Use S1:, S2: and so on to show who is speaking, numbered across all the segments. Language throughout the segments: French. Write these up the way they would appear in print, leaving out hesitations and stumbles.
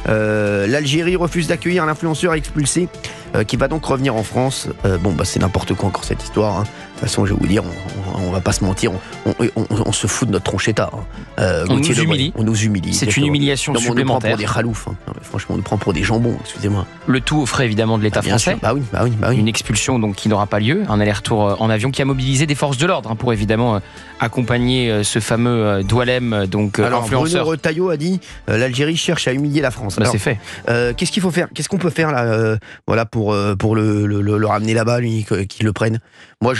S1: L'Algérie refuse d'accueillir l'influenceur expulsé qui va donc revenir en France. C'est n'importe quoi encore cette histoire. De toute façon, je vais vous dire, on va pas se mentir, on se fout de notre tronchetta.
S2: On nous humilie.
S1: On nous humilie.
S2: C'est une humiliation supplémentaire.
S1: On nous prend pour des khaloufs. Franchement, on nous prend pour des jambons, excusez-moi.
S2: Le tout aux frais évidemment de l'État français.
S1: Bah oui.
S2: Une expulsion donc qui n'aura pas lieu. Un aller-retour en avion qui a mobilisé des forces de l'ordre pour évidemment accompagner ce fameux Doualem, donc
S1: Alors,
S2: influenceur.
S1: Bruno Retailleau a dit l'Algérie cherche à humilier la France. Alors,
S2: c'est fait.
S1: Qu'est-ce qu'il faut faire? Qu'est-ce qu'on peut faire là, pour le ramener là-bas, lui, qu'il le prenne? Moi,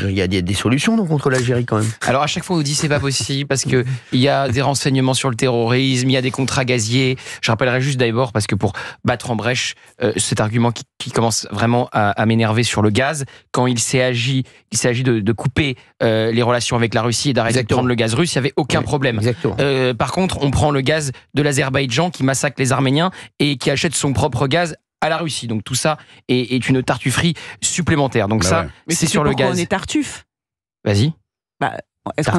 S1: il y a des solutions donc, contre l'Algérie quand même.
S2: Alors à chaque fois on nous dit c'est pas possible parce que il y a des renseignements sur le terrorisme, il y a des contrats gaziers. Je rappellerai juste d'abord parce que pour battre en brèche cet argument qui commence vraiment à m'énerver sur le gaz, quand il s'agit de couper les relations avec la Russie et d'arrêter de prendre le gaz russe, il n'y avait aucun problème. Par contre, on prend le gaz de l'Azerbaïdjan qui massacre les Arméniens et qui achète son propre gaz à la Russie. Donc tout ça est une tartufferie supplémentaire. Donc c'est sur le gaz.
S3: On est tartuffe.
S2: Vas-y.
S3: Est-ce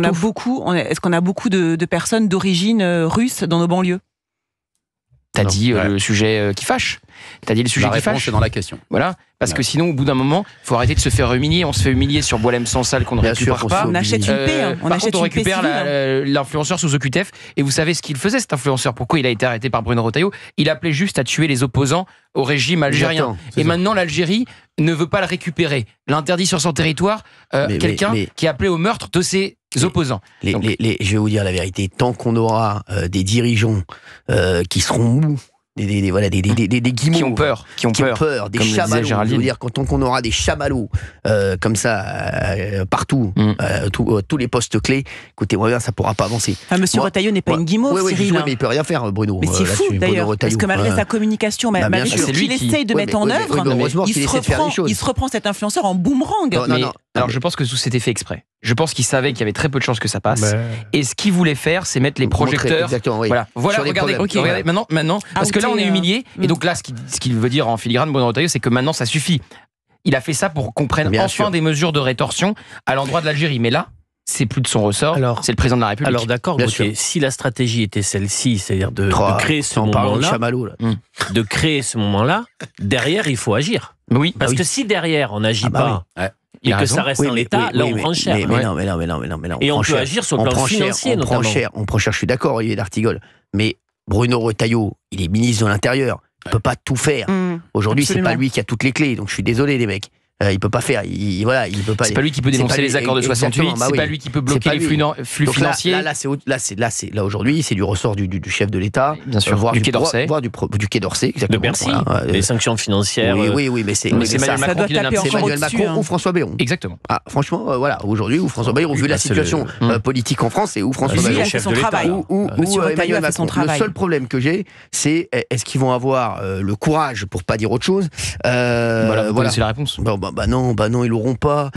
S3: qu'on a beaucoup de personnes d'origine russe dans nos banlieues?
S2: T'as dit le sujet qui fâche. T'as dit le sujet qui fâche.
S4: La réponse est dans la question.
S2: Voilà. Parce que sinon, au bout d'un moment, il faut arrêter de se faire humilier. On se fait humilier sur Boualem Sansal qu'on ne récupère pas.
S3: On achète une paix.
S2: Par contre, on récupère l'influenceur sous OQTF. Et vous savez ce qu'il faisait, cet influenceur? Pourquoi il a été arrêté par Bruno Retailleau? Il appelait juste à tuer les opposants au régime algérien. Et maintenant, l'Algérie ne veut pas le récupérer. L'interdit sur son territoire quelqu'un qui a appelé au meurtre de ses opposants.
S1: Je vais vous dire la vérité. Tant qu'on aura des dirigeants qui seront mous, des guimauves
S2: qui ont peur,
S1: des chamallows. Je veux dire, quand on aura des chamallows comme ça partout, tous les postes clés, écoutez, moi bien, ça pourra pas avancer.
S3: Monsieur Retailleau n'est pas une guimauve, Cyril.
S1: Mais il peut rien faire, Bruno.
S3: Mais c'est fou d'ailleurs, parce que malgré sa communication, malgré ce qu'il essaye de mettre en œuvre, il se reprend cet influenceur en boomerang.
S2: Alors je pense que tout s'était fait exprès. Je pense qu'il savait qu'il y avait très peu de chances que ça passe. Et ce qu'il voulait faire, c'est mettre les projecteurs. Voilà, regardez, maintenant, parce que là on est humilié. Et donc là, ce qu'il veut dire en filigrane, Bruno Retailleau, c'est que maintenant ça suffit. Il a fait ça pour qu'on prenne enfin des mesures de rétorsion à l'endroit de l'Algérie. Mais là, c'est plus de son ressort. C'est le président de la République.
S5: Alors d'accord, si la stratégie était celle-ci, c'est-à-dire de créer ce moment-là, derrière il faut agir.
S2: Oui,
S5: parce que si derrière on n'agit pas. Et que ça reste en l'état, là on prend cher.
S1: Mais non.
S5: Et on peut agir sur le plan financier notamment.
S1: On prend cher, je suis d'accord, Olivier d'Artigol. Mais Bruno Retailleau, il est ministre de l'Intérieur. Il peut pas tout faire. Aujourd'hui, c'est pas lui qui a toutes les clés. Donc je suis désolé, les mecs. Il peut pas faire. Il peut pas.
S2: C'est pas lui qui peut dénoncer les accords de 68. C'est pas lui qui peut bloquer les flux financiers.
S1: Là aujourd'hui, c'est du ressort du chef de l'État.
S2: Bien sûr.
S1: Voire
S2: du Quai d'Orsay.
S1: Du Quai d'Orsay, exactement.
S5: De Bercy. Les sanctions financières.
S1: Oui, mais c'est Emmanuel Macron ou François Bayrou.
S2: Exactement.
S1: Franchement, aujourd'hui, où François Bayrou, vu la situation politique en France, et où François Bayrou
S3: a fait son travail.
S1: Emmanuel Macron. Le seul problème que j'ai, c'est est-ce qu'ils vont avoir le courage, pour pas dire autre chose.
S2: Voilà, vous connaissez la réponse.
S1: Bah non, ils l'auront pas.